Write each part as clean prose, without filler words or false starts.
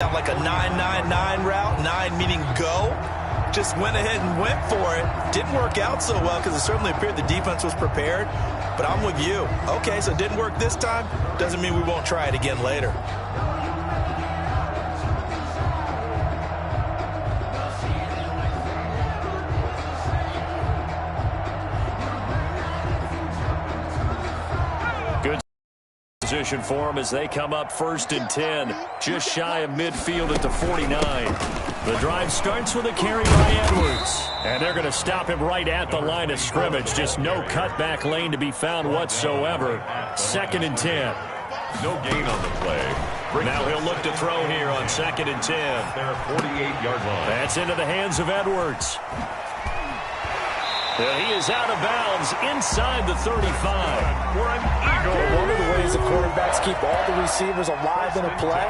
like a 9-9-9 route, 9 meaning go. Just went ahead and went for it. Didn't work out so well because it certainly appeared the defense was prepared. But I'm with you. Okay, so it didn't work this time. Doesn't mean we won't try it again later. Good position for them as they come up 1st and 10. Just shy of midfield at the 49. The drive starts with a carry by Edwards. And they're going to stop him right at the line of scrimmage. Just no cutback lane to be found whatsoever. 2nd and 10. No gain on the play. Now he'll look to throw here on 2nd and 10. Their 48-yard line. That's into the hands of Edwards. And he is out of bounds inside the 35. For an Eagle. One of the ways the quarterbacks keep all the receivers alive in a play,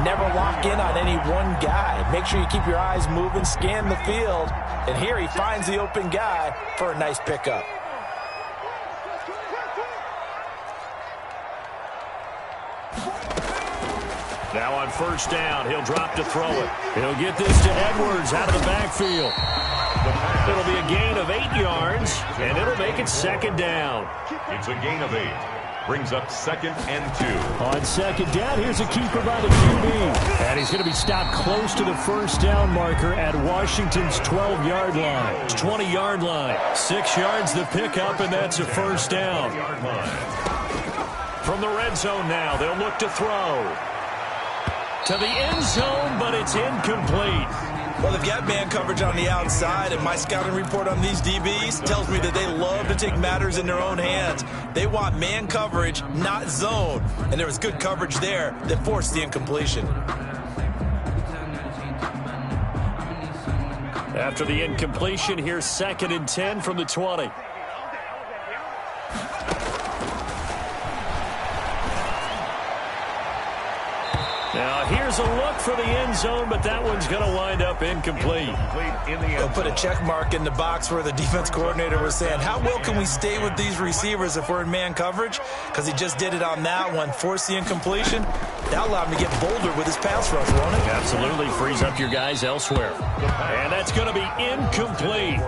never lock in on any one guy. Make sure you keep your eyes moving, scan the field, and here he finds the open guy for a nice pickup. Now on 1st down, he'll drop to throw it. He'll get this to Edwards out of the backfield. It'll be a gain of 8 yards, and it'll make it 2nd down. It's a gain of 8. Brings up 2nd and 2. On 2nd down, here's a keeper by the QB. And he's going to be stopped close to the 1st down marker at Washington's 12-yard line. 20-yard line. 6 yards the pickup, and that's a 1st down. From the red zone now, they'll look to throw. To the end zone, but it's incomplete. Well, they've got man coverage on the outside, and my scouting report on these DBs tells me that they love to take matters in their own hands. They want man coverage, not zone. And there was good coverage there that forced the incompletion. After the incompletion, here's 2nd and 10 from the 20. Now, here's a look for the end zone, but that one's going to wind up incomplete. They'll put a check mark in the box where the defense coordinator was saying, how well can we stay with these receivers if we're in man coverage? Because he just did it on that one, forced the incompletion. That allowed him to get bolder with his pass rush, won't it? Absolutely frees up your guys elsewhere. And that's going to be incomplete.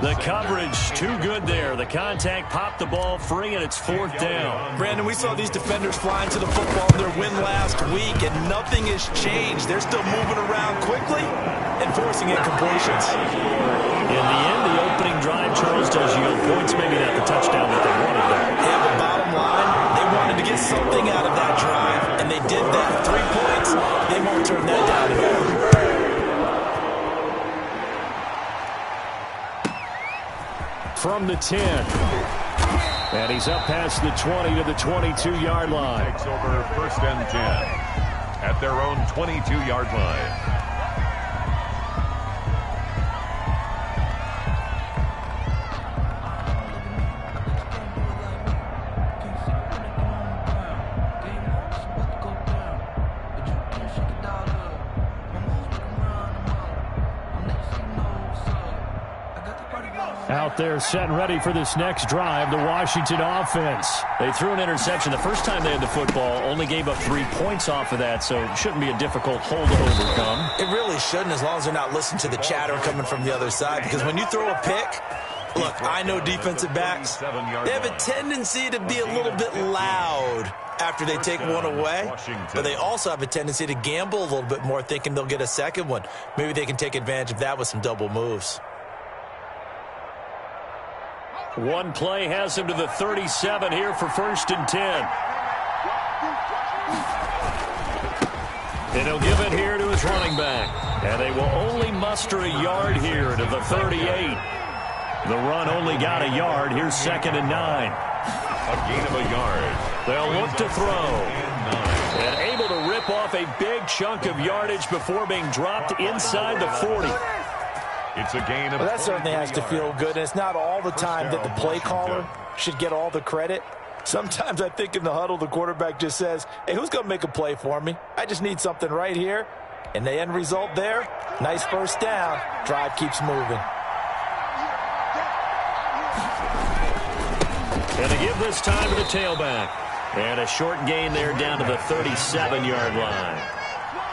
The coverage too good there. The contact popped the ball free, and it's 4th down. Brandon, we saw these defenders flying to the football in their win last week, and nothing has changed. They're still moving around quickly and forcing incompletions. In the end, the opening drive, Charles, does yield points. Maybe not the touchdown that they wanted there. Yeah, but bottom line, they wanted to get something out of that drive, and they did that. 3 points, they won't turn that down at all. From the 10. And he's up past the 20 to the 22-yard line. Takes over 1st and 10 at their own 22-yard line. Out there set and ready for this next drive, the Washington offense. They threw an interception the first time they had the football, only gave up 3 points off of that, so it shouldn't be a difficult hole to overcome. It really shouldn't, as long as they're not listening to the chatter coming from the other side, because when you throw a pick, look, I know defensive backs, they have a tendency to be a little bit loud after they take one away, but they also have a tendency to gamble a little bit more, thinking they'll get a second one. Maybe they can take advantage of that with some double moves. One play has him to the 37 here for 1st and 10. And he'll give it here to his running back. And they will only muster a yard here to the 38. The run only got a yard. Here's 2nd and 9. A gain of a yard. They'll look to throw. And able to rip off a big chunk of yardage before being dropped inside the 40. It's a gain of Well, that certainly has to feel good. And it's not all the time that the play caller should get all the credit. Sometimes I think in the huddle, the quarterback just says, hey, who's going to make a play for me? I just need something right here. And the end result there, nice 1st down. Drive keeps moving. And they give this time to the tailback. And a short gain there down to the 37-yard line.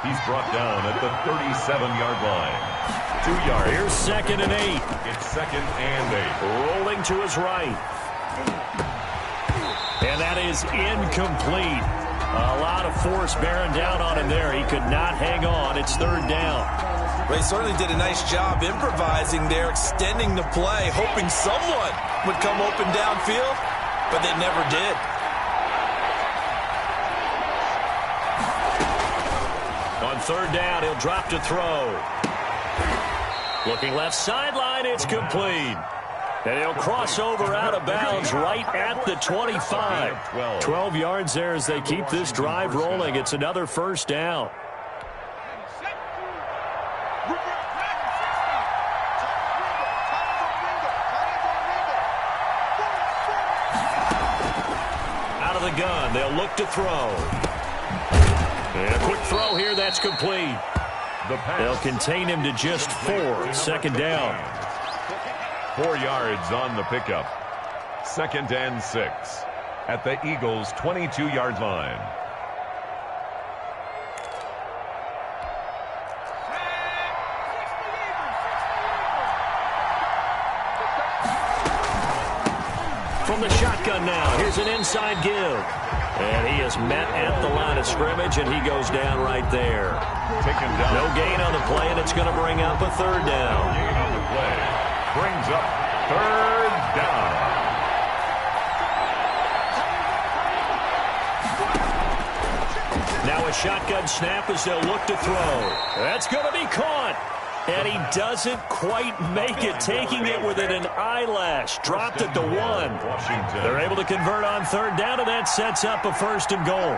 He's brought down at the 37-yard line. 2 yards. Here's 2nd and 8. It's 2nd and 8. Rolling to his right. And that is incomplete. A lot of force bearing down on him there. He could not hang on. It's 3rd down. Well, he certainly did a nice job improvising there, extending the play, hoping someone would come open downfield, but they never did. On 3rd down, he'll drop to throw. Looking left sideline, it's complete. And he'll cross over out of bounds right at the 25. 12 yards there as they keep this drive rolling. It's another 1st down. Out of the gun, they'll look to throw. And a quick throw here, that's complete. They'll contain him to just 4. 2nd down. 4 yards on the pickup. 2nd and 6 at the Eagles' 22-yard line. From the shotgun now, here's an inside give. And he is met at the line of scrimmage, and he goes down right there. Taken down. No gain on the play, and it's going to bring up a 3rd down. Gain on the play. Brings up 3rd down. Now a shotgun snap as they'll look to throw. That's going to be caught. And he doesn't quite make it, taking it within an eyelash. Dropped at the 1. They're able to convert on 3rd down, and that sets up a 1st and goal.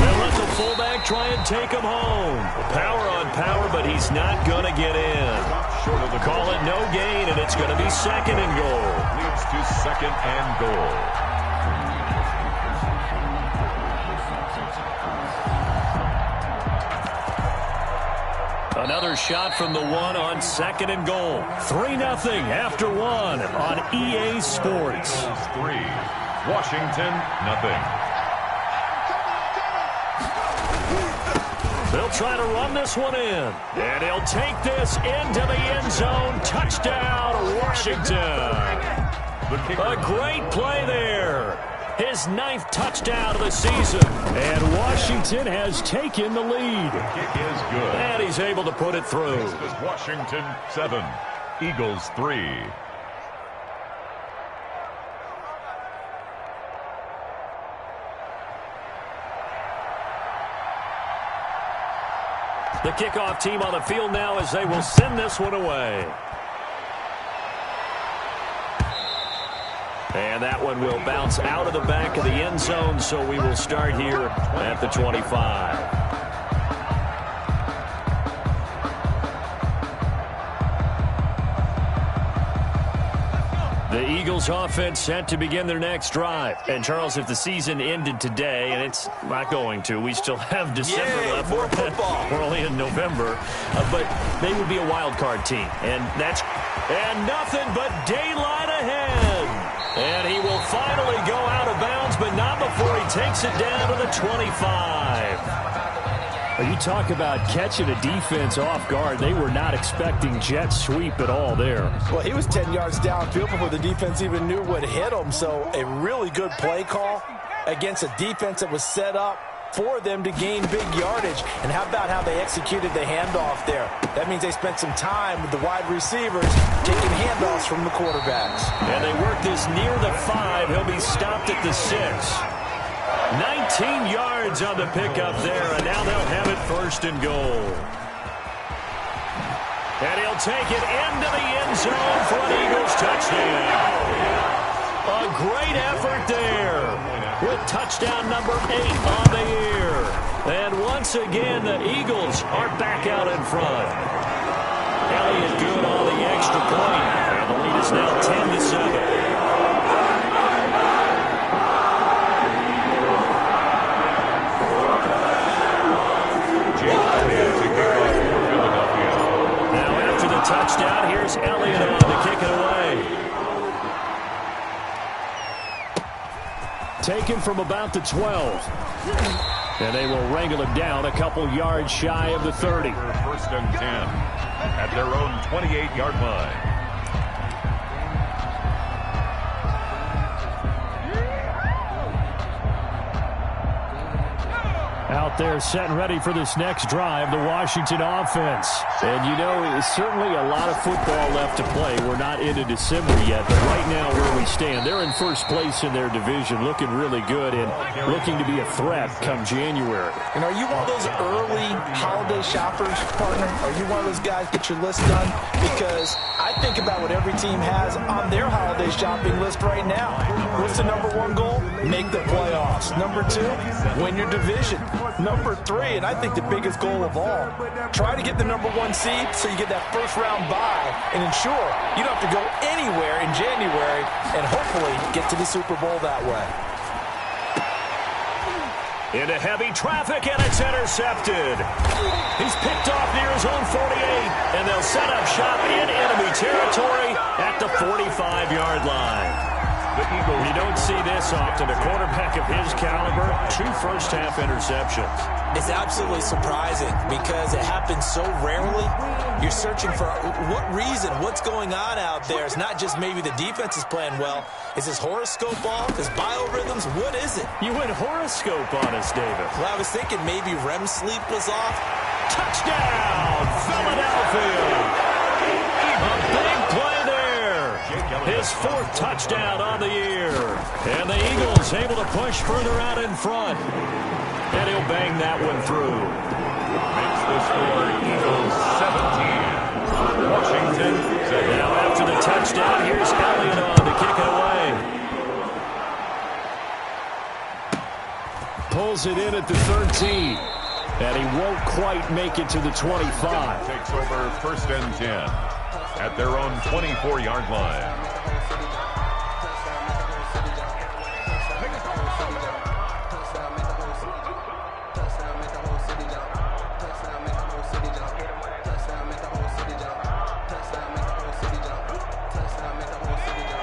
They'll let the fullback try and take him home. Power on power, but he's not going to get in. Call it no gain, and it's going to be 2nd and goal. Leads to 2nd and goal. Another shot from the 1 on 2nd and goal. 3-0 after 1 on EA Sports. 3. Washington, nothing. They'll try to run this one in. And he'll take this into the end zone. Touchdown, Washington. A great play there. His 9th touchdown of the season. And Washington has taken the lead. The kick is good. And he's able to put it through. This is Washington 7, Eagles 3. The kickoff team on the field now as they will send this one away. And that one will bounce out of the back of the end zone, so we will start here at the 25. The Eagles offense set to begin their next drive. And, Charles, if the season ended today, and it's not going to, we still have December left. More football. We're only in November. But they would be a wild card team. And nothing but daylight ahead. And he will finally go out of bounds, but not before he takes it down to the 25. You talk about catching a defense off guard. They were not expecting jet sweep at all there. Well, he was 10 yards downfield before the defense even knew what hit him. So a really good play call against a defense that was set up for them to gain big yardage. And how about how they executed the handoff there? That means they spent some time with the wide receivers taking handoffs from the quarterbacks. And they work this near the 5. He'll be stopped at the 6. 19 yards on the pickup there, and now they'll have it 1st and goal. And he'll take it into the end zone for an Eagles touchdown. A great effort there with touchdown number 8 on the year. And once again, the Eagles are back out in front. Elliott good on the extra point. And the lead is now 10-7. Touchdown. Here's Elliott on to kick it away. taken from about the 12. And they will wrangle him down a couple yards shy of the 30. First and 10 at their own 28-yard line. Out there set and ready for this next drive, the Washington offense. And, you know, it's certainly a lot of football left to play. We're not into December yet, but right now where we stand, they're in first place in their division, looking really good and looking to be a threat come January. And are you one of those early holiday shoppers, partner? Are you one of those guys get your list done? Because I think about what every team has on their holiday shopping list right now. What's the number one goal? Make the playoffs. Number two, win your division. Number three, and I think the biggest goal of all, try to get the number one seed so you get that first round bye and ensure you don't have to go anywhere in January and hopefully get to the Super Bowl that way. Into heavy traffic, and it's intercepted. He's picked off near his own 48, and they'll set up shop in enemy territory at the 45-yard line. You don't see this often. A quarterback of his caliber, 2 first-half interceptions. It's absolutely surprising because it happens so rarely. You're searching for what reason, what's going on out there. It's not just maybe the defense is playing well. Is his horoscope off? His biorhythms? What is it? You went horoscope on us, David. Well, I was thinking maybe REM sleep was off. Touchdown, Philadelphia! A big play there. His 4th touchdown on the year. And the Eagles able to push further out in front. And he'll bang that one through. Makes the score Eagles 17. Washington 7. Now after the touchdown, here's Elliott on to kick it away. Pulls it in at the 13. And he won't quite make it to the 25. Takes over first and 10 at their own 24-yard line.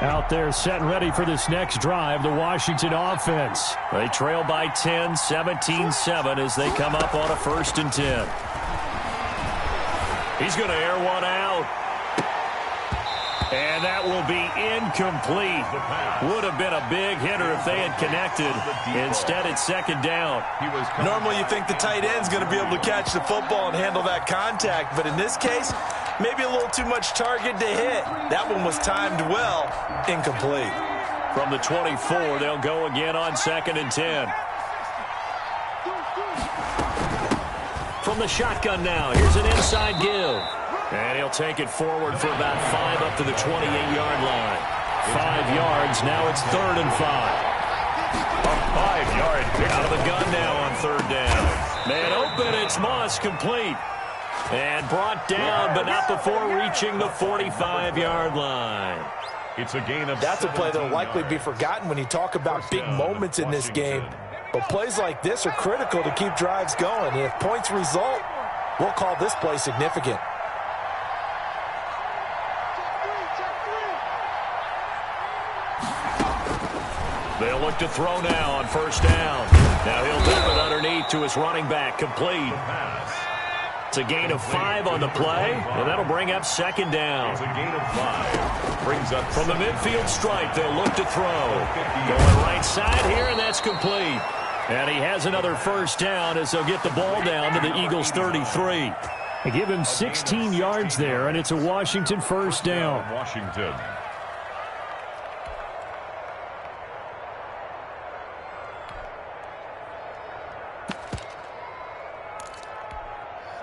Out there set and ready for this next drive, the Washington offense. They trail by 10, 17-7 as they come up on a 1st and 10. He's going to air one out. And that will be incomplete. Would have been a big hitter if they had connected. Instead, it's 2nd down. Normally you think the tight end's going to be able to catch the football and handle that contact, but in this case, maybe a little too much target to hit. That one was timed well, incomplete. From the 24, they'll go again on 2nd and 10. From the shotgun now, here's an inside give. And he'll take it forward for about 5 up to the 28-yard line. 5 yards, now it's 3rd and 5. A 5-yard pick. Out of the gun now on 3rd down. Man open, it's Moss complete. And brought down, but not before reaching the 45-yard line. It's a gain of That's a play that will likely be forgotten when you talk about big moments in this game. But plays like this are critical to keep drives going. And if points result, we'll call this play significant. They'll look to throw now on 1st down. Now he'll dump it underneath to his running back, complete. It's a gain of 5 on the play, and that'll bring up 2nd down. It's a gain of 5. Brings up from the midfield stripe, they'll look to throw. Going right side here, and that's complete. And he has another 1st down as they'll get the ball down to the Eagles' 33. They give him 16 yards there, and it's a Washington 1st down. Washington.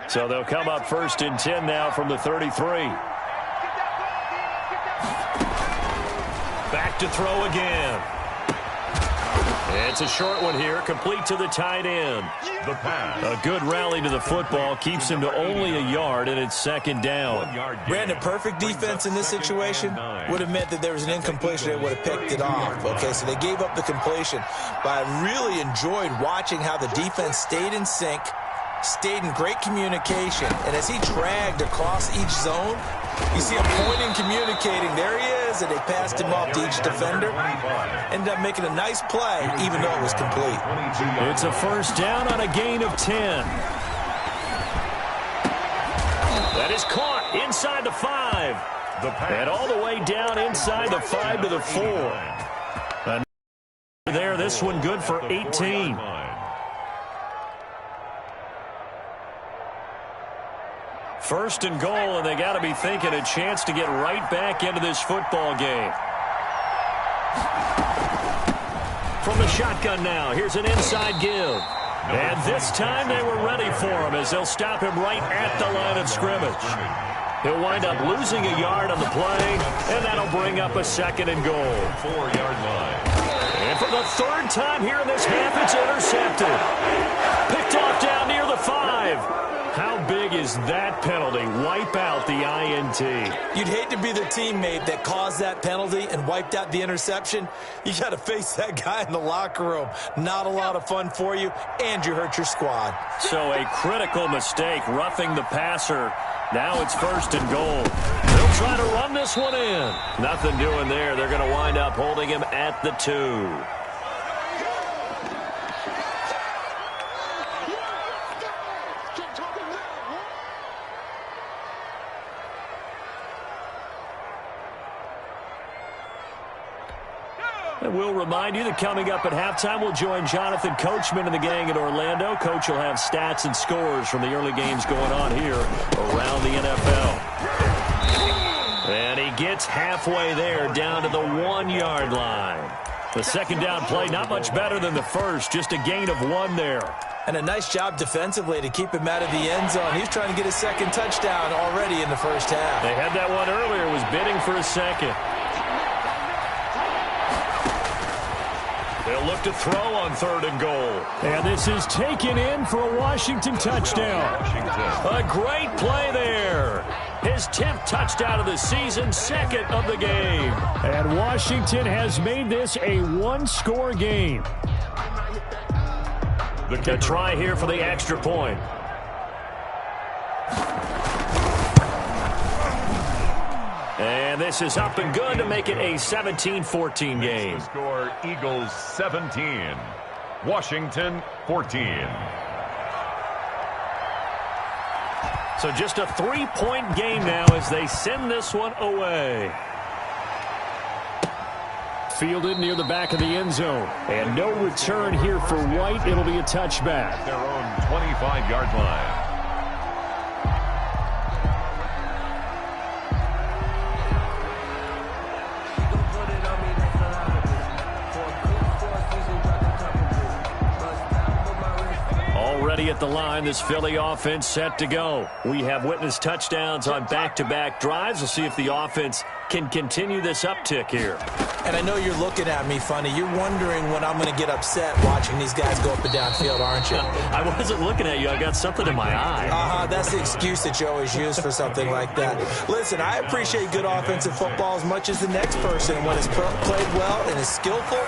So they'll come up 1st and 10 now from the 33. Back to throw again. It's a short one here, complete to the tight end. The pass. A good rally to the football keeps him to only a yard, and it's 2nd down. Brandon, perfect defense in this situation would have meant that there was an incompletion. They would have picked it off. Okay, so they gave up the completion. But I really enjoyed watching how the defense stayed in sync, stayed in great communication, and as he dragged across each zone, you see him pointing, communicating. There he is, and they passed him off to each defender. Ended up making a nice play, even though it was complete. It's a first down on a gain of 10. That is caught inside the 5. And all the way down inside the 5 to the 4. And there, this one good for 18. First and goal, and they got to be thinking a chance to get right back into this football game. From the shotgun now, here's an inside give. And this time they were ready for him as they'll stop him right at the line of scrimmage. He'll wind up losing a yard on the play, and that'll bring up a second and goal. 4-yard line. And for the third time here in this half, it's intercepted. Picked off down near the 5. How big is that penalty? Wipe out the INT. You'd hate to be the teammate that caused that penalty and wiped out the interception. You got to face that guy in the locker room. Not a lot of fun for you, and you hurt your squad. So a critical mistake, roughing the passer. Now it's first and goal. They'll try to run this one in. Nothing doing there. They're going to wind up holding him at the 2. And we'll remind you that coming up at halftime, we'll join Jonathan Coachman and the gang at Orlando. Coach will have stats and scores from the early games going on here around the NFL. And he gets halfway there, down to the 1-yard line. The second down play, not much better than the first, just a gain of 1 there. And a nice job defensively to keep him out of the end zone. He's trying to get his second touchdown already in the first half. They had that one earlier, was bidding for a second. They'll look to throw on third and goal. And this is taken in for a Washington touchdown. A great play there. His 10th touchdown of the season, second of the game. And Washington has made this a one-score game. The try here for the extra point. And this is up and good to make it a 17-14 game. The score, Eagles 17, Washington 14. So just a 3-point game now as they send this one away. Fielded near the back of the end zone. And no return here for White. It'll be a touchback. Their own 25-yard line. At the line, this Philly offense set to go. We have witnessed touchdowns on back-to-back drives. We'll see if the offense can continue this uptick here. And I know you're looking at me funny. You're wondering when I'm going to get upset watching these guys go up and down field, aren't you? I wasn't looking at you. I got something in my eye. That's the excuse that you always use for something like that. Listen, I appreciate good offensive football as much as the next person. When it's played well and is skillful,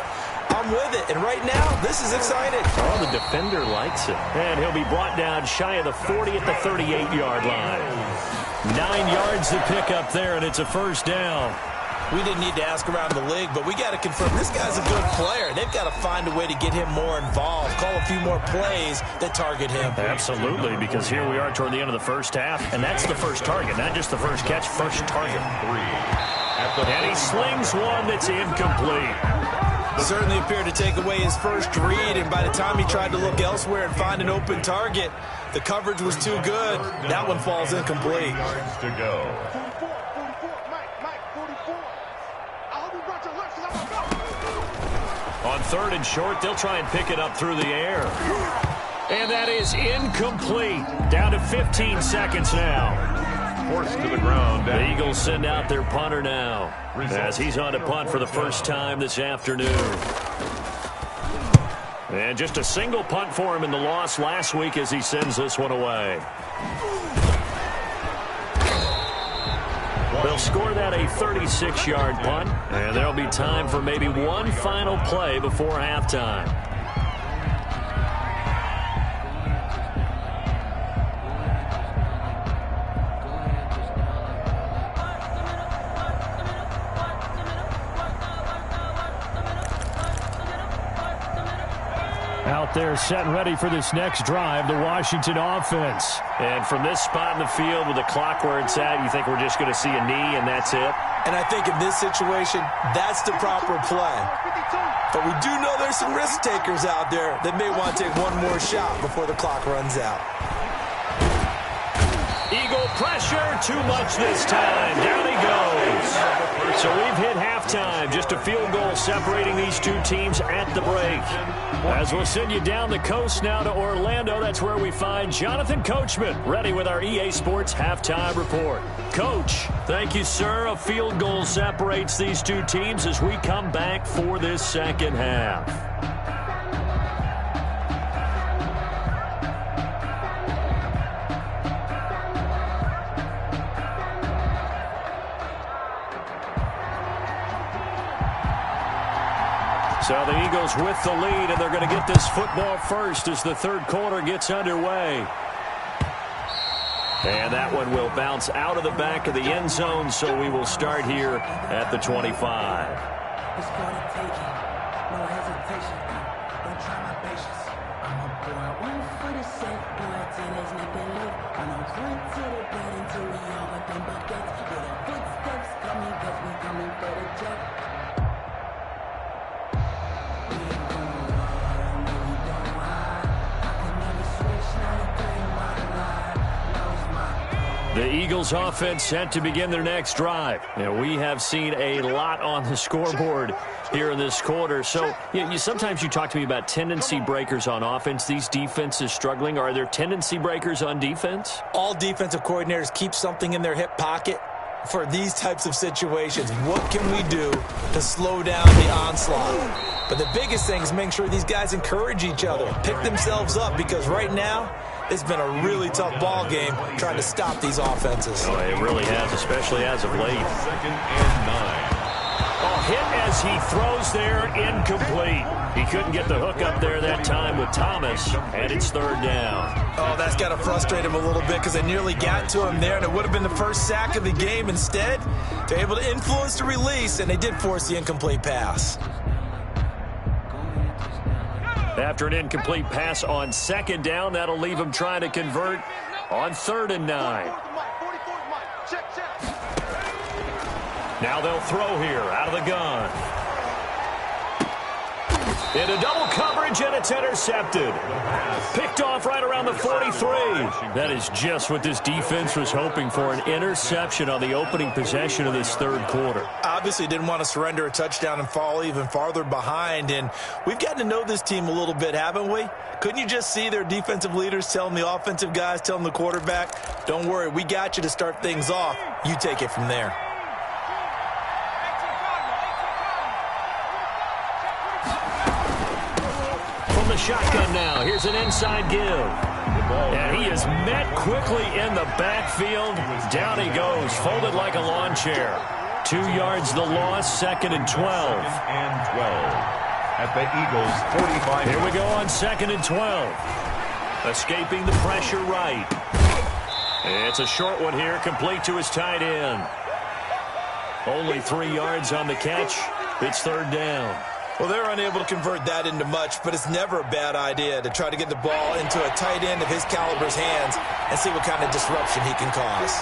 I'm with it. And right now, this is exciting. Oh, the defender likes it. And he'll be brought down shy of the 40 at the 38-yard line. 9 yards to pick up there, and it's a first down. We didn't need to ask around the league, but we got to confirm this guy's a good player. They've got to find a way to get him more involved, call a few more plays that target him. Absolutely, because here we are toward the end of the first half, and that's the first target, not just the first catch, first target. And he slings one that's incomplete. Certainly appeared to take away his first read, and by the time he tried to look elsewhere and find an open target, the coverage was too good. That one falls incomplete. Yards to go. On third and short, they'll try and pick it up through the air. And that is incomplete. Down to 15 seconds now. Forced to the ground. The Eagles send out their punter now as he's on to punt for the first time this afternoon. And just a single punt for him in the loss last week as he sends this one away. They'll score that a 36-yard punt, and there'll be time for maybe one final play before halftime. up there set and ready for this next drive, the Washington offense. And from this spot in the field with the clock where it's at, you think we're just going to see a knee and that's it? And I think in this situation, that's the proper play. But we do know there's some risk takers out there that may want to take one more shot before the clock runs out. Eagle pressure, too much this time. Down he goes. So we've hit halftime. Just a field goal separating these two teams at the break. As we'll send you down the coast now to Orlando, that's where we find Jonathan Coachman, ready with our EA Sports halftime report. Coach, thank you, sir. A field goal separates these two teams as we come back for this second half. So the Eagles with the lead, and they're going to get this football first as the third quarter gets underway. And that one will bounce out of the back of the end zone, so we will start here at the 25. It's for the taking. No hesitation. Don't try my patience. I'm a boy, one for the safe. Boy, till there's nothing left. I'm a run to the bed until we all got them buckets. With the footsteps coming, cause we coming for the check. The Eagles offense set to begin their next drive. And we have seen a lot on the scoreboard here in this quarter. So sometimes you talk to me about tendency breakers on offense. These defenses struggling. Are there tendency breakers on defense? All defensive coordinators keep something in their hip pocket for these types of situations. What can we do to slow down the onslaught? But the biggest thing is making sure these guys encourage each other, pick themselves up, because right now it's been a really tough ball game trying to stop these offenses. Oh, it really has, especially as of late. 2nd and 9. A hit as he throws there, incomplete. He couldn't get the hook up there that time with Thomas, and it's third down. Oh, that's got to frustrate him a little bit because they nearly got to him there, and it would have been the first sack of the game. Instead, they're able to influence the release, and they did force the incomplete pass. After an incomplete pass on second down, that'll leave him trying to convert on 3rd and 9. Now they'll throw here out of the gun. Into double coverage, and it's intercepted. Picked off right around the 43. That is just what this defense was hoping for, an interception on the opening possession of this third quarter. Obviously didn't want to surrender a touchdown and fall even farther behind, and we've gotten to know this team a little bit, haven't we? Couldn't you just see their defensive leaders telling the offensive guys, telling the quarterback, don't worry, we got you to start things off. You take it from there. The shotgun now. Here's an inside give. And he is met quickly in the backfield. Down he goes, folded like a lawn chair. 2 yards the loss, 2nd and 12. 2nd and 12 at the Eagles' 45. Here we go on 2nd and 12. Escaping the pressure right. It's a short one here, complete to his tight end. Only 3 yards on the catch. It's third down. Well, they're unable to convert that into much, but it's never a bad idea to try to get the ball into a tight end of his caliber's hands and see what kind of disruption he can cause.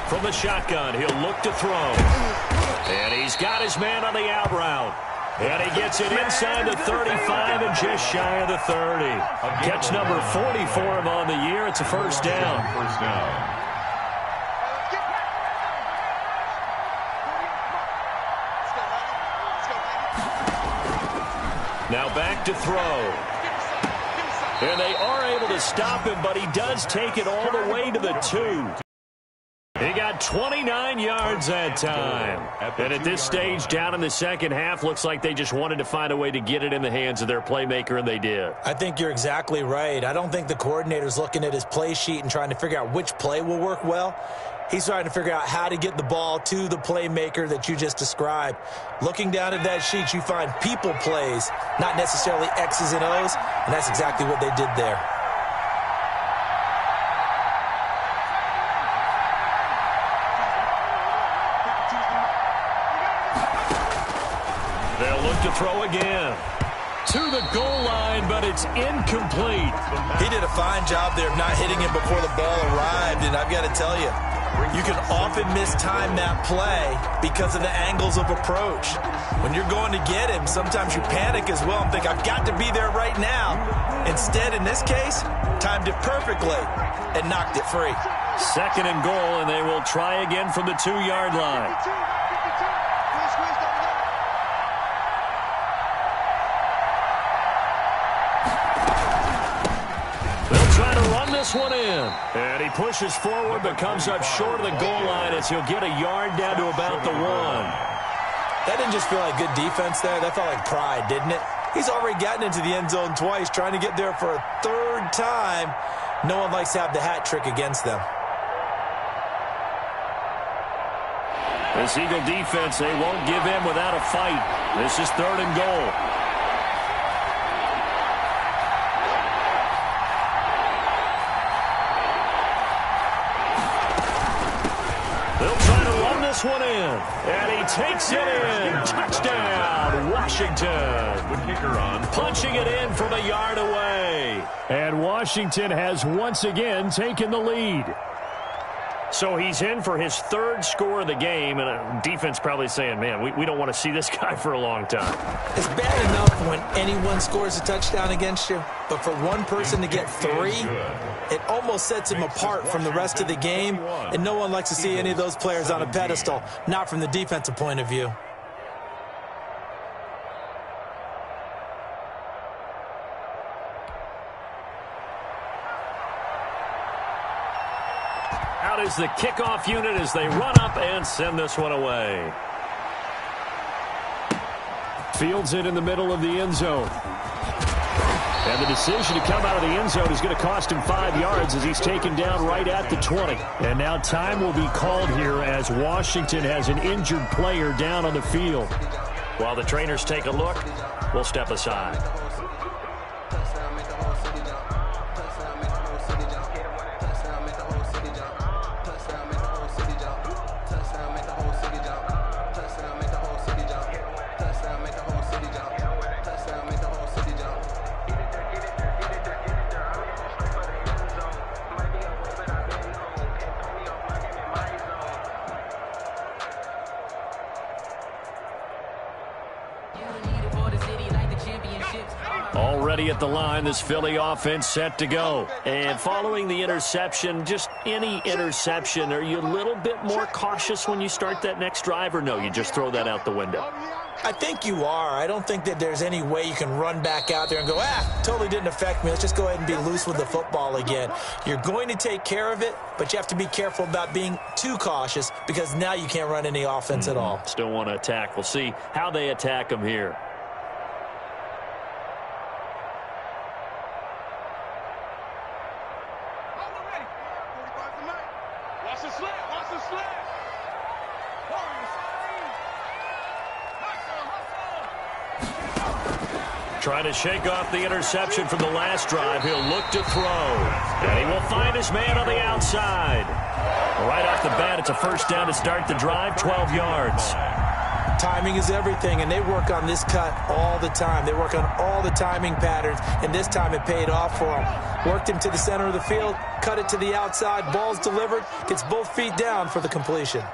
From the shotgun, he'll look to throw. And he's got his man on the out route. And he gets it inside the 35 and just shy of the 30. Catch number 40 for him on the year. It's a first down. First down. Now back to throw. And they are able to stop him, but he does take it all the way to the 2. He got 29 yards that time. And at this stage, down in the second half, looks like they just wanted to find a way to get it in the hands of their playmaker, and they did. I think you're exactly right. I don't think the coordinator's looking at his play sheet and trying to figure out which play will work well. He's trying to figure out how to get the ball to the playmaker that you just described. Looking down at that sheet, you find people plays, not necessarily X's and O's, and that's exactly what they did there. look to throw again. To the goal line, but it's incomplete. He did a fine job there of not hitting him before the ball arrived, and I've got to tell you, you can often mistime that play because of the angles of approach. When you're going to get him, sometimes you panic as well and think, I've got to be there right now. Instead, in this case, timed it perfectly and knocked it free. 2nd and goal, and they will try again from the 2-yard line. Trying to run this one in. And he pushes forward but comes up short of the goal line as he'll get a yard down to about the 1. That didn't just feel like good defense there. That felt like pride, didn't it? He's already gotten into the end zone twice, trying to get there for a 3rd time. No one likes to have the hat trick against them. This Eagle defense, they won't give in without a fight. This is 3rd and goal. One in, and he takes it in. Touchdown, Washington. The kicker on. Punching it in from a yard away. And Washington has once again taken the lead. So he's in for his 3rd score of the game, and defense probably saying, man, we don't want to see this guy for a long time. It's bad enough when anyone scores a touchdown against you, but for one person to get 3, it almost sets him apart from the rest of the game, and no one likes to see any of those players on a pedestal, not from the defensive point of view. Out is the kickoff unit as they run up and send this one away. Fields it in the middle of the end zone. And the decision to come out of the end zone is going to cost him 5 yards as he's taken down right at the 20. And now time will be called here as Washington has an injured player down on the field. While the trainers take a look, we'll step aside. Already at the line, this Philly offense set to go. And following the interception, just any interception, are you a little bit more cautious when you start that next drive, or no, you just throw that out the window? I think you are. I don't think that there's any way you can run back out there and go, totally didn't affect me. Let's just go ahead and be loose with the football again. You're going to take care of it, but you have to be careful about being too cautious because now you can't run any offense at all. Still want to attack. We'll see how they attack them here. Trying to shake off the interception from the last drive. He'll look to throw. And he will find his man on the outside. Right off the bat, it's a 1st down to start the drive, 12 yards. Timing is everything, and they work on this cut all the time. They work on all the timing patterns, and this time it paid off for him. Worked him to the center of the field, cut it to the outside, ball's delivered, gets both feet down for the completion.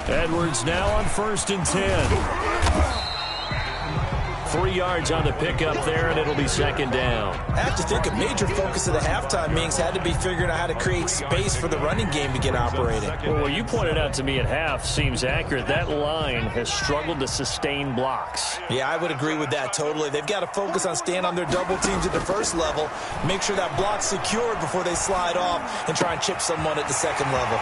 Edwards now on 1st and 10. 3 yards on the pickup there, and it'll be 2nd down. I have to think a major focus of the halftime meetings had to be figuring out how to create space for the running game to get operating. Well, what you pointed out to me at half seems accurate. That line has struggled to sustain blocks. Yeah, I would agree with that totally. They've got to focus on staying on their double teams at the first level, make sure that block's secured before they slide off and try and chip someone at the second level.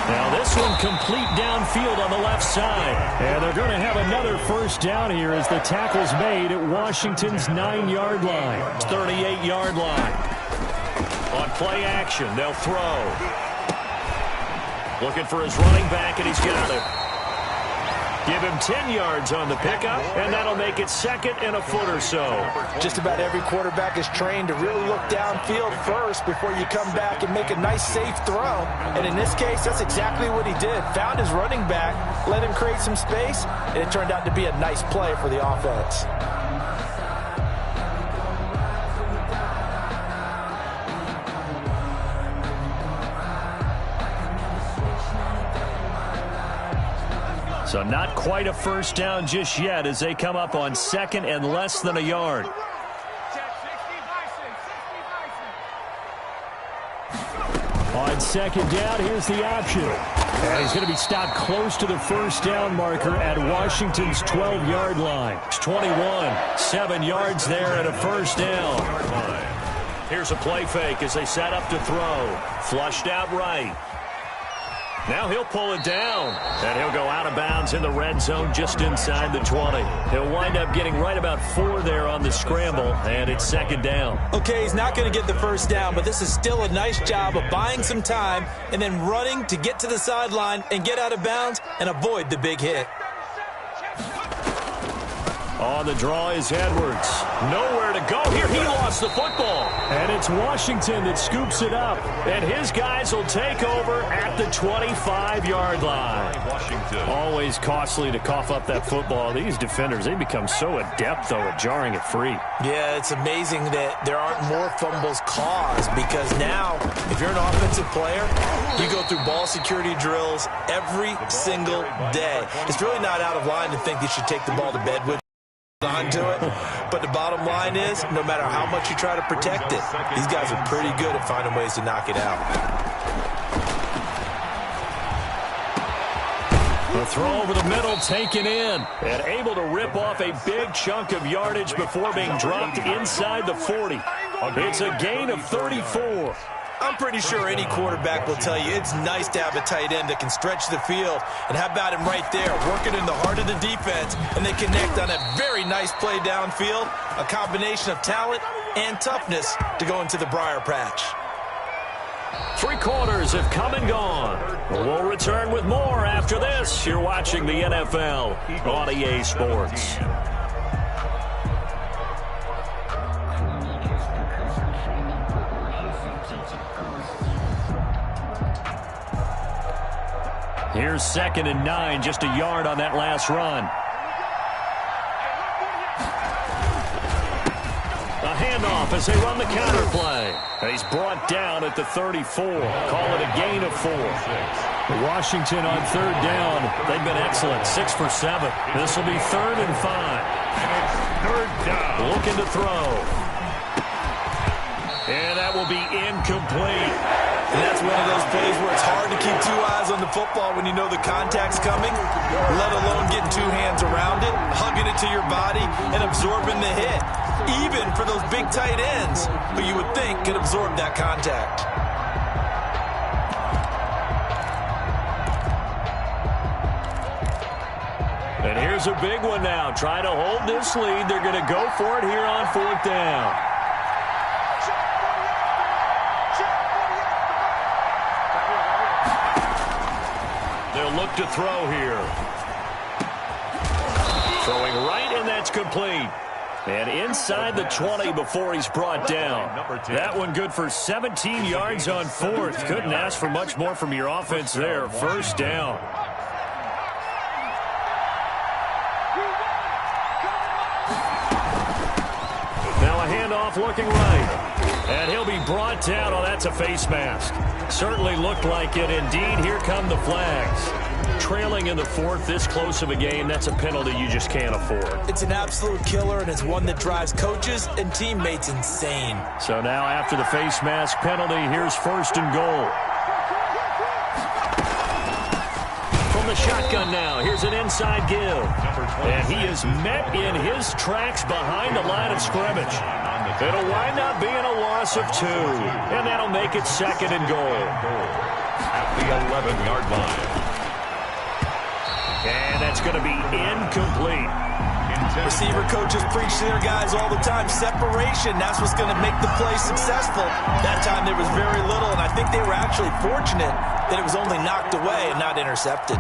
Now this one complete downfield on the left side. And they're going to have another 1st down here as the tackle's made at Washington's 9-yard line. 38-yard line. On play action, they'll throw. Looking for his running back, and he's got it. Give him 10 yards on the pickup, and that'll make it second and a foot or so. Just about every quarterback is trained to really look downfield first before you come back and make a nice, safe throw. And in this case, that's exactly what he did. Found his running back, let him create some space, and it turned out to be a nice play for the offense. So not quite a first down just yet as they come up on second and less than a yard. On second down, here's the option. And he's going to be stopped close to the first down marker at Washington's 12-yard line. It's 21, 7 yards there and a first down. Here's a play fake as they set up to throw. Flushed out right. Now he'll pull it down, and he'll go out of bounds in the red zone just inside the 20. He'll wind up getting right about 4 there on the scramble, and it's second down. Okay, he's not going to get the first down, but this is still a nice job of buying some time and then running to get to the sideline and get out of bounds and avoid the big hit. On the draw is Edwards. Nowhere to go here. He lost the football. And it's Washington that scoops it up. And his guys will take over at the 25-yard line. Washington. Always costly to cough up that football. These defenders, they become so adept, though, at jarring it free. Yeah, it's amazing that there aren't more fumbles caused because now, if you're an offensive player, you go through ball security drills every single day. It's really not out of line to think you should take the ball to bed with onto it, but the bottom line is no matter how much you try to protect it, these guys are pretty good at finding ways to knock it out. The throw over the middle taken in and able to rip off a big chunk of yardage before being dropped inside the 40. It's a gain of 34. I'm pretty sure any quarterback will tell you it's nice to have a tight end that can stretch the field. And how about him right there, working in the heart of the defense, and they connect on a very nice play downfield, a combination of talent and toughness to go into the briar patch. 3 quarters have come and gone. We'll return with more after this. You're watching the NFL on EA Sports. Here's 2nd and 9, just a yard on that last run. A handoff as they run the counter play. He's brought down at the 34. Call it a gain of 4. Washington on 3rd down. They've been excellent, 6 for 7. This will be 3rd and 5. And it's 3rd down. Looking to throw. And that will be incomplete. And that's one of those plays where it's hard to keep 2 eyes on the football when you know the contact's coming, let alone getting 2 hands around it, hugging it to your body, and absorbing the hit, even for those big tight ends who you would think could absorb that contact. And here's a big one now. Trying to hold this lead. They're going to go for it here on 4th down. Look to throw here. Throwing right, and that's complete. And inside the 20 before he's brought down. That one good for 17 yards on 4th. Couldn't ask for much more from your offense there. 1st down. Now a handoff looking right. And he'll be brought down. Oh, that's a face mask. Certainly looked like it. Indeed, here come the flags. Trailing in the 4th, this close of a game, that's a penalty you just can't afford. It's an absolute killer, and it's one that drives coaches and teammates insane. So now after the face mask penalty, here's 1st and goal. From the shotgun now, here's an inside give. And he is met in his tracks behind the line of scrimmage. It'll wind up being a loss of 2, and that'll make it 2nd and goal. At the 11-yard line. And that's going to be incomplete. Receiver coaches preach to their guys all the time. Separation, that's what's going to make the play successful. That time there was very little, and I think they were actually fortunate that it was only knocked away and not intercepted.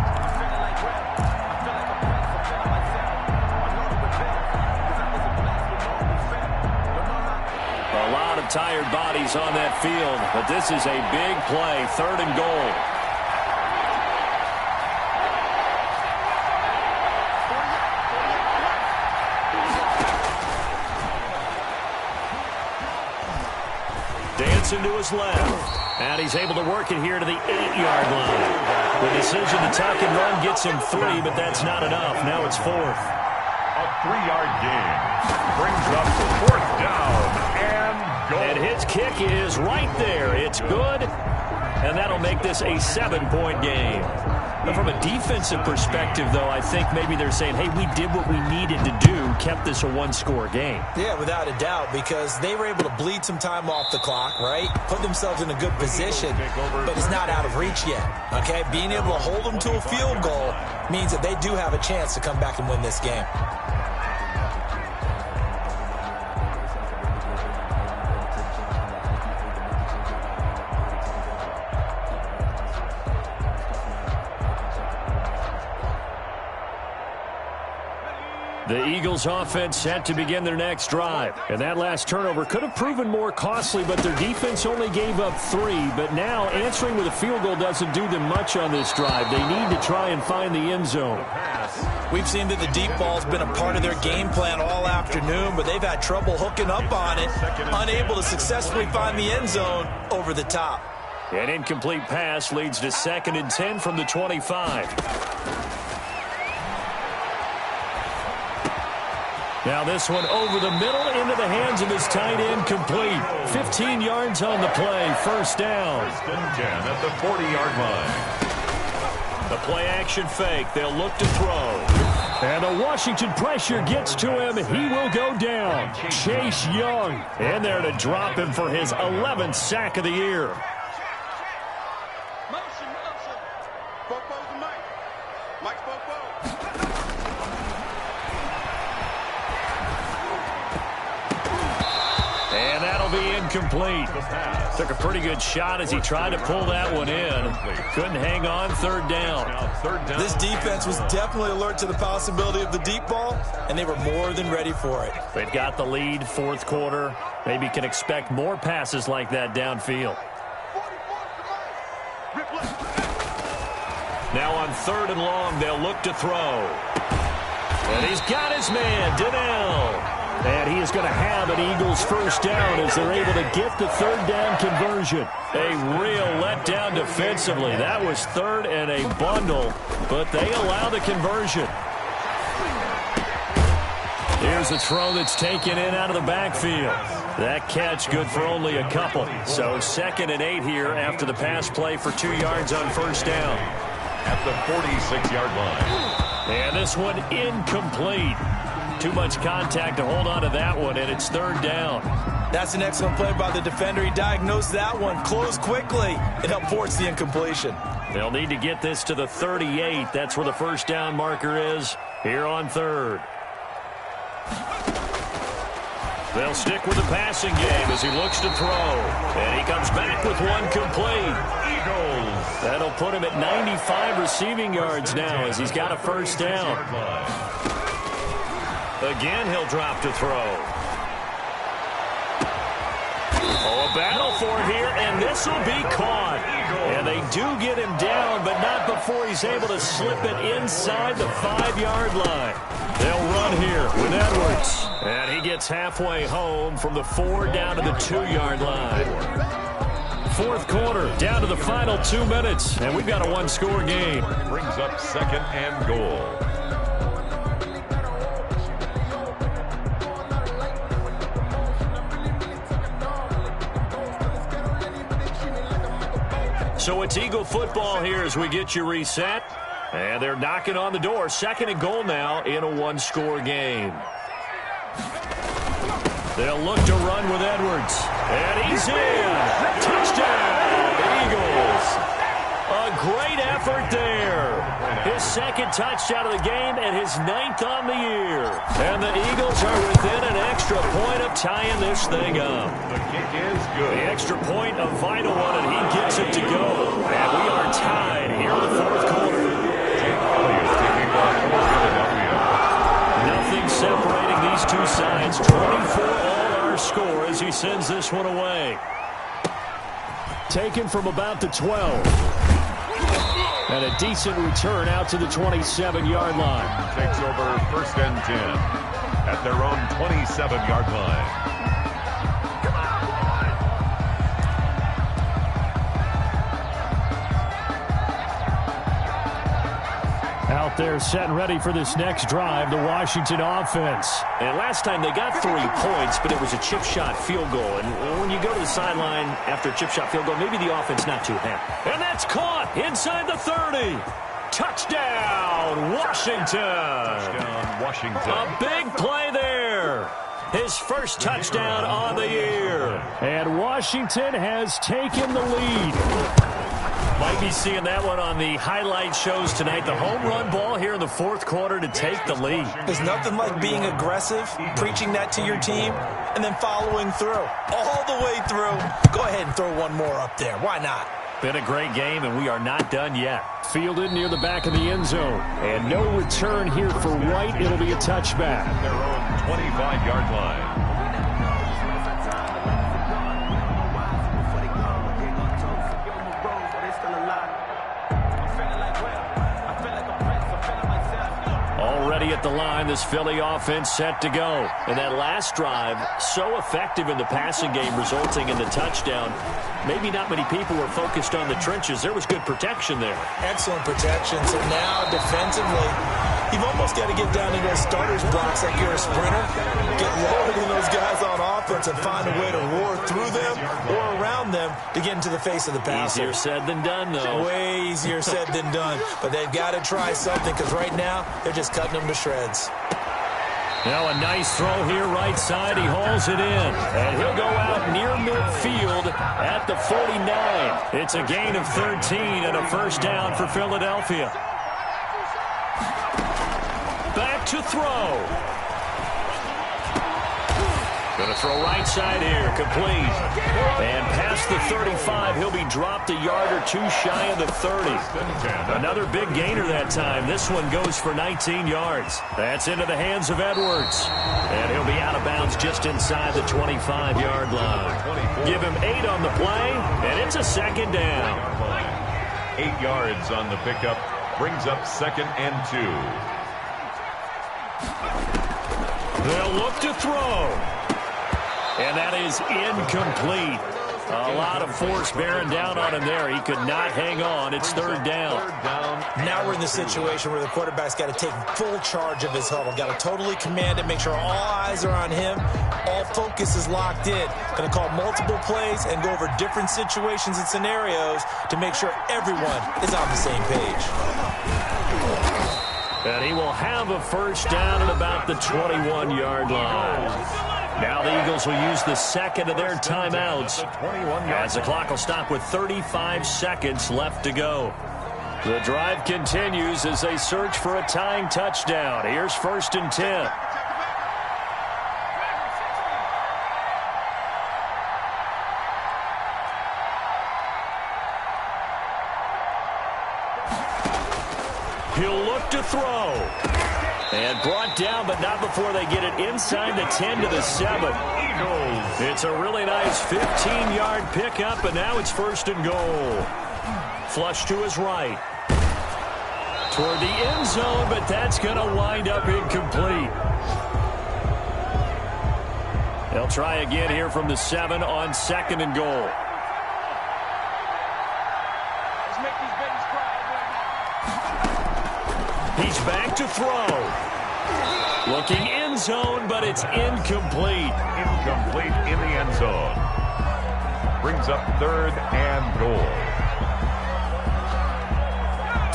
tired bodies on that field, but this is a big play, 3rd and goal. Dancing to his left. And he's able to work it here to the 8-yard line. The decision to tuck and run gets him 3, but that's not enough. Now it's 4th. A 3-yard gain brings up 4th down and goal. And his kick is right there. It's good, and that'll make this a 7-point game. Now, from a defensive perspective, though, I think maybe they're saying, hey, we did what we needed to do, kept this a 1-score game. Yeah, without a doubt, because they were able to bleed some time off the clock, right? Put themselves in a good position, but it's not out of reach yet, okay? Being able to hold them to a field goal means that they do have a chance to come back and win this game. The Eagles offense set to begin their next drive. And that last turnover could have proven more costly, but their defense only gave up 3. But now answering with a field goal doesn't do them much on this drive. They need to try and find the end zone. We've seen that the deep ball's been a part of their game plan all afternoon, but they've had trouble hooking up on it, unable to successfully find the end zone over the top. An incomplete pass leads to 2nd and 10 from the 25. Now this one over the middle into the hands of his tight end, complete. 15 yards on the play, 1st down. 1st and 10 at the 40-yard line. The play action fake, they'll look to throw. And the Washington pressure gets to him, he will go down. Chase Young in there to drop him for his 11th sack of the year. Motion. Football's the mic. Mike's football. And that'll be incomplete. Took a pretty good shot as he tried to pull that one in. Couldn't hang on, 3rd down. This defense was definitely alert to the possibility of the deep ball, and they were more than ready for it. They've got the lead, 4th quarter. Maybe can expect more passes like that downfield. Now on 3rd and long, they'll look to throw. And he's got his man, Donnell. And he is going to have an Eagles 1st down as they're able to get the 3rd down conversion. A real letdown defensively. That was 3rd and a bundle, but they allow the conversion. Here's a throw that's taken in out of the backfield. That catch good for only a couple. So 2nd and 8 here after the pass play for 2 yards on 1st down. At the 46-yard line. And this one incomplete. Too much contact to hold on to that one, and it's 3rd down. That's an excellent play by the defender. He diagnosed that one, closed quickly, and helped force the incompletion. They'll need to get this to the 38. That's where the 1st down marker is here on 3rd. They'll stick with the passing game as he looks to throw. And he comes back with one complete. Eagles. That'll put him at 95 receiving yards now as he's got a 1st down. Again, he'll drop to throw. Oh, a battle for it here, and this will be caught. And they do get him down, but not before he's able to slip it inside the 5-yard line. They'll run here with Edwards. And he gets halfway home from the 4 down to the 2-yard line. 4th quarter, down to the final 2 minutes, and we've got a 1-score game. Brings up 2nd and goal. So it's Eagle football here as we get you reset. And they're knocking on the door. 2nd and goal now in a 1-score game. They'll look to run with Edwards. And he's in. Touchdown, Eagles. A great effort there. His 2nd touchdown of the game and his 9th on the year. And the Eagles are within an extra point of tying this thing up. The kick is good. The extra point, a vital one, and he gets it to go. And we are tied here in the 4th quarter. Nothing separating these two sides. 24 all our score as he sends this one away. Taken from about the 12. And a decent return out to the 27-yard line. Takes over 1st and 10 at their own 27-yard line. Out there set and ready for this next drive, the Washington offense. And last time they got 3 points, but it was a chip shot field goal. And when you go to the sideline after a chip shot field goal, maybe the offense not too happy. And that's caught inside the 30. Touchdown, Washington. Touchdown, Washington. A big play there. His first touchdown on the year. And Washington has taken the lead. Might be seeing that one on the highlight shows tonight. The home run ball here in the 4th quarter to take the lead. There's nothing like being aggressive, preaching that to your team, and then following through. All the way through. Go ahead and throw one more up there. Why not? Been a great game, and we are not done yet. Fielded near the back of the end zone. And no return here for White. It'll be a touchback. At their own 25-yard line. Already at the line, this Philly offense set to go. And that last drive, so effective in the passing game, resulting in the touchdown. Maybe not many people were focused on the trenches. There was good protection there. Excellent protection. So now, defensively, you've almost got to get down to those starters blocks like you're a sprinter. Get lower than those guys on offense and find a way to roar through them or around them to get into the face of the passer. Easier said than done, though. Way easier said than done. But they've got to try something because right now they're just cutting them to shreds. Now a nice throw here right side. He hauls it in. And he'll go out near midfield at the 49. It's a gain of 13 and a first down for Philadelphia. Back to throw. Going to throw right side here. Complete. And past the 35, he'll be dropped a yard or 2 shy of the 30. Another big gainer that time. This one goes for 19 yards. That's into the hands of Edwards. And he'll be out of bounds just inside the 25-yard line. Give him 8 on the play, and it's a second down. 8 yards on the pickup. Brings up 2nd and 2. They'll look to throw. And that is incomplete. A lot of force bearing down on him there. He could not hang on. It's 3rd down. Now we're in the situation where the quarterback's got to take full charge of his huddle. Got to totally command it, make sure all eyes are on him. All focus is locked in. Going to call multiple plays and go over different situations and scenarios to make sure everyone is on the same page. And he will have a first down at about the 21-yard line. Now the Eagles will use the second of their timeouts as the clock will stop with 35 seconds left to go. The drive continues as they search for a tying touchdown. Here's 1st and 10. He'll look to throw. And brought down, but not before they get it inside the 10 to the 7. It's a really nice 15-yard pickup, and now it's 1st and goal. Flush to his right. Toward the end zone, but that's going to wind up incomplete. They'll try again here from the 7 on 2nd and goal. He's back to throw. Looking end zone, but it's incomplete. Incomplete in the end zone. Brings up 3rd and goal.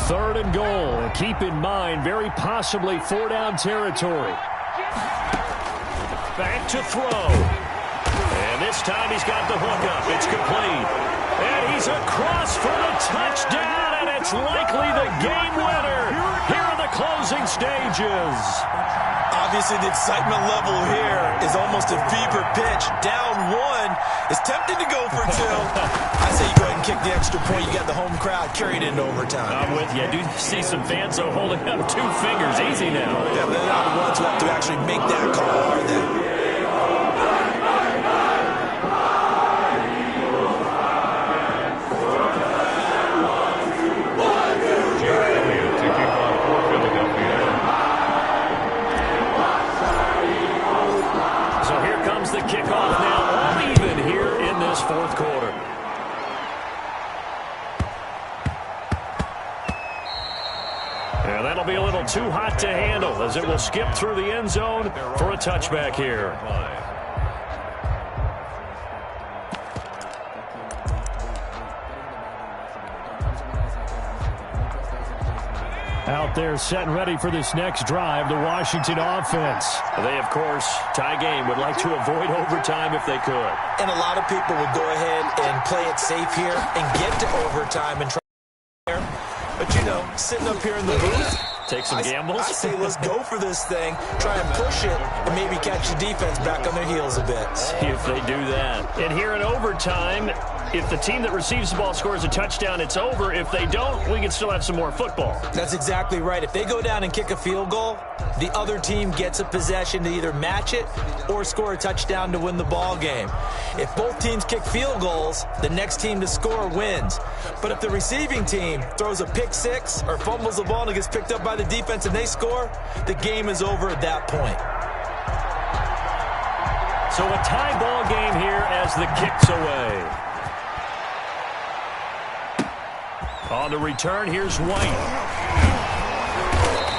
3rd and goal. And keep in mind, very possibly 4-down territory. Back to throw. And this time he's got the hook up. It's complete. And he's across for the touchdown, and it's likely the game winner here in the closing stages. Obviously, the excitement level here is almost a fever pitch. Down 1 is tempted to go for 2. I say you go ahead and kick the extra point. You got the home crowd carried into overtime. I'm with you. I do see some fans holding up 2 fingers. Easy now. Yeah, but they're not the ones who have to actually make that call, are they? fourth quarter. And that'll be a little too hot to handle as it will skip through the end zone for a touchback here. Out there set and ready for this next drive, the Washington offense. They, of course, tie game, would like to avoid overtime if they could. And a lot of people would go ahead and play it safe here and get to overtime and try there. But, you know, sitting up here in the booth, take some gambles. I say let's go for this thing, try and push it, and maybe catch the defense back on their heels a bit. See if they do that. And here in overtime, if the team that receives the ball scores a touchdown, it's over. If they don't, we can still have some more football. That's exactly right. If they go down and kick a field goal, the other team gets a possession to either match it or score a touchdown to win the ball game. If both teams kick field goals, the next team to score wins. But if the receiving team throws a pick six or fumbles the ball and it gets picked up by the defense and they score, the game is over at that point. So a tie ball game here as the kick's away. On the return, here's White.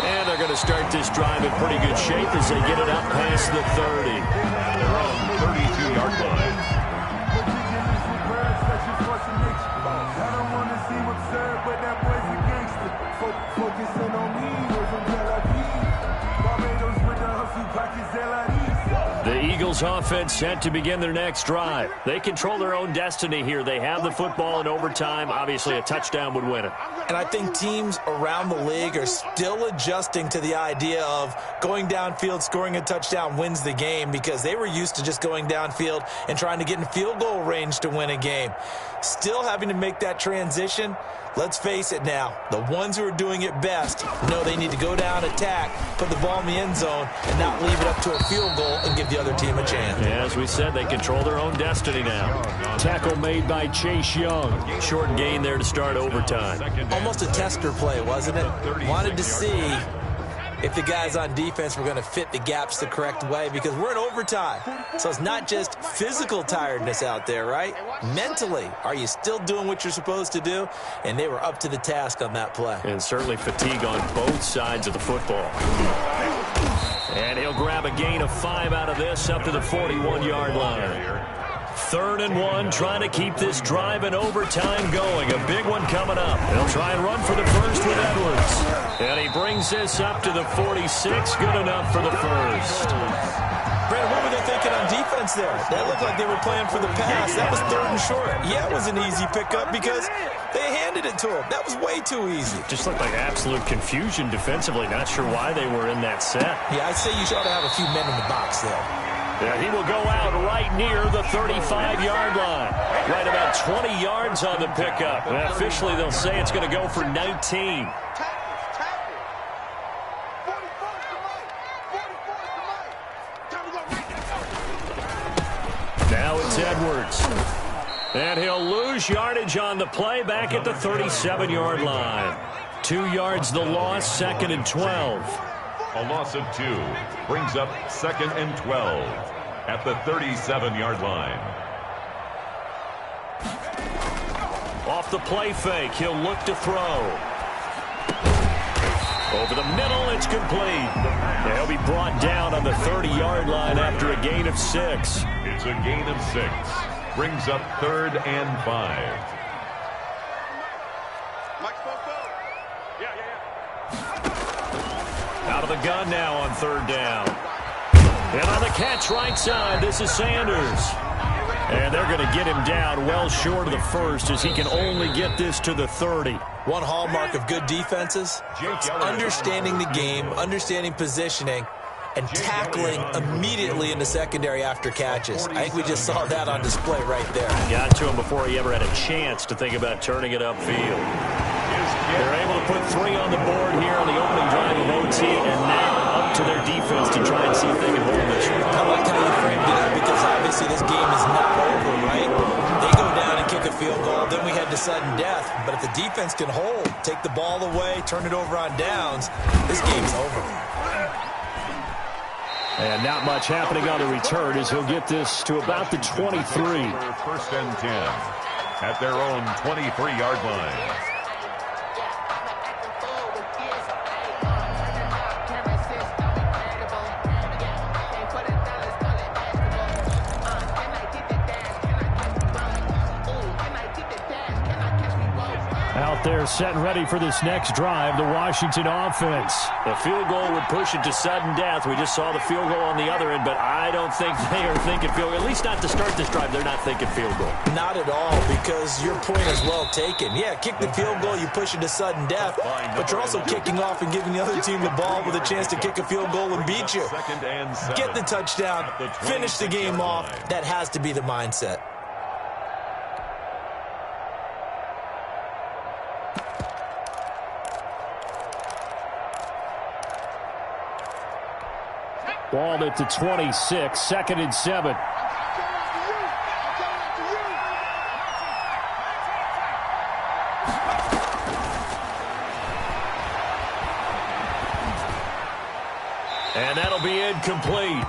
And they're going to start this drive in pretty good shape as they get it up past the 30. They're on the 32-yard line. The Eagles offense set to begin their next drive. They control their own destiny here. They have the football in overtime. Obviously, a touchdown would win it. And I think teams around the league are still adjusting to the idea of going downfield, scoring a touchdown wins the game, because they were used to just going downfield and trying to get in field goal range to win a game. Still having to make that transition. Let's face it now, the ones who are doing it best know they need to go down, attack, put the ball in the end zone, and not leave it up to a field goal and give the other team a chance. Yeah, as we said, they control their own destiny now. Tackle made by Chase Young. Short gain there to start overtime. Almost a tester play, wasn't it? Wanted to see if the guys on defense were going to fit the gaps the correct way, because we're in overtime. So it's not just physical tiredness out there, right? Mentally, are you still doing what you're supposed to do? And they were up to the task on that play. And certainly fatigue on both sides of the football. And he'll grab a gain of 5 out of this up to the 41-yard line. 3rd and 1, trying to keep this drive in overtime going. A big one coming up. They'll try and run for the first with Edwards. And he brings this up to the 46. Good enough for the first. Brandon, what were they thinking on defense there? That looked like they were playing for the pass. That was 3rd and short. Yeah, it was an easy pickup because they handed it to him. That was way too easy. Just looked like absolute confusion defensively. Not sure why they were in that set. Yeah, I'd say you ought to have a few men in the box there. Yeah, he will go out right near the 35-yard line. Right about 20 yards on the pickup. And officially, they'll say it's going to go for 19. Now it's Edwards. And he'll lose yardage on the play back at the 37-yard line. 2 yards the loss, 2nd and 12. A loss of 2 brings up 2nd and 12 at the 37-yard line. Off the play fake, he'll look to throw. Over the middle, it's complete. They'll be brought down on the 30-yard line after a gain of 6. It's a gain of 6. Brings up 3rd and 5. Out of the gun now on 3rd down. And on the catch right side, this is Sanders. And they're going to get him down well short of the first as he can only get this to the 30. One hallmark of good defenses, it's understanding the game, understanding positioning, and tackling immediately in the secondary after catches. I think we just saw that on display right there. Got to him before he ever had a chance to think about turning it upfield. They're able to put 3 on the board here on the opening drive of OT, and now up to their defense to try and see if they can hold this one. I like how you framed it up, because obviously this game is not over, right? They go down and kick a field goal, then we head to sudden death. But if the defense can hold, take the ball away, turn it over on downs, this game's over. And not much happening on the return as he'll get this to about the 23. First and 10 at their own 23-yard line. Out there set and ready for this next drive, the Washington offense. The field goal would push it to sudden death. We just saw the field goal on the other end, but I don't think they are thinking field goal. At least not to start this drive. They're not thinking field goal. Not at all, because your point is well taken. Yeah, kick the field goal, you push it to sudden death, but you're also kicking off and giving the other team the ball with a chance to kick a field goal and beat you. Get the touchdown, finish the game off. That has to be the mindset. Ball at the 26, 2nd and 7. And that'll be incomplete.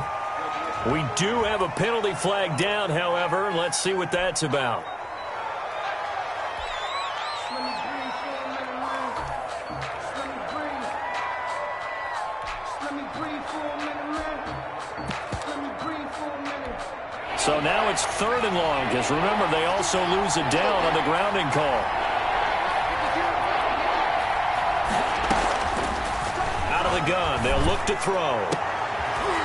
We do have a penalty flag down, however. Let's see what that's about. So now it's 3rd and long, because remember, they also lose it down on the grounding call. Out of the gun, they'll look to throw.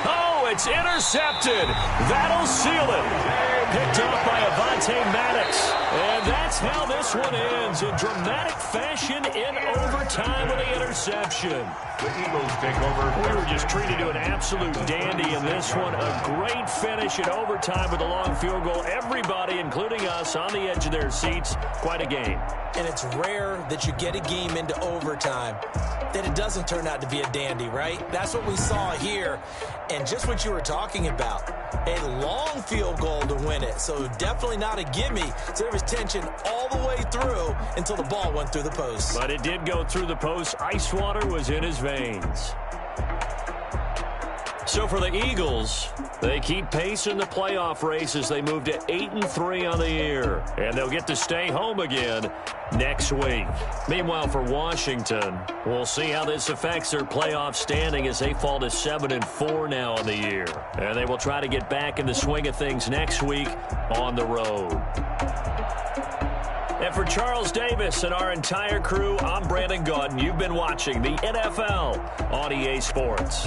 Oh, it's intercepted. That'll seal it. Picked up by Avonte Maddox. And that's how this one ends, in dramatic fashion in overtime with the interception. The Eagles take over. We were just treated to an absolute dandy in this one. A great finish in overtime with a long field goal. Everybody, including us, on the edge of their seats. Quite a game. And it's rare that you get a game into overtime that it doesn't turn out to be a dandy, right? That's what we saw here. And just what you were talking about, a long field goal to win it. So definitely not a gimme. So there was tension all the way through until the ball went through the post. But it did go through the post. Ice water was in his veins. So for the Eagles, they keep pace in the playoff race as they move to 8-3 on the year. And they'll get to stay home again next week. Meanwhile, for Washington, we'll see how this affects their playoff standing as they fall to 7-4 now on the year. And they will try to get back in the swing of things next week on the road. And for Charles Davis and our entire crew, I'm Brandon Gaudin. You've been watching the NFL on EA Sports.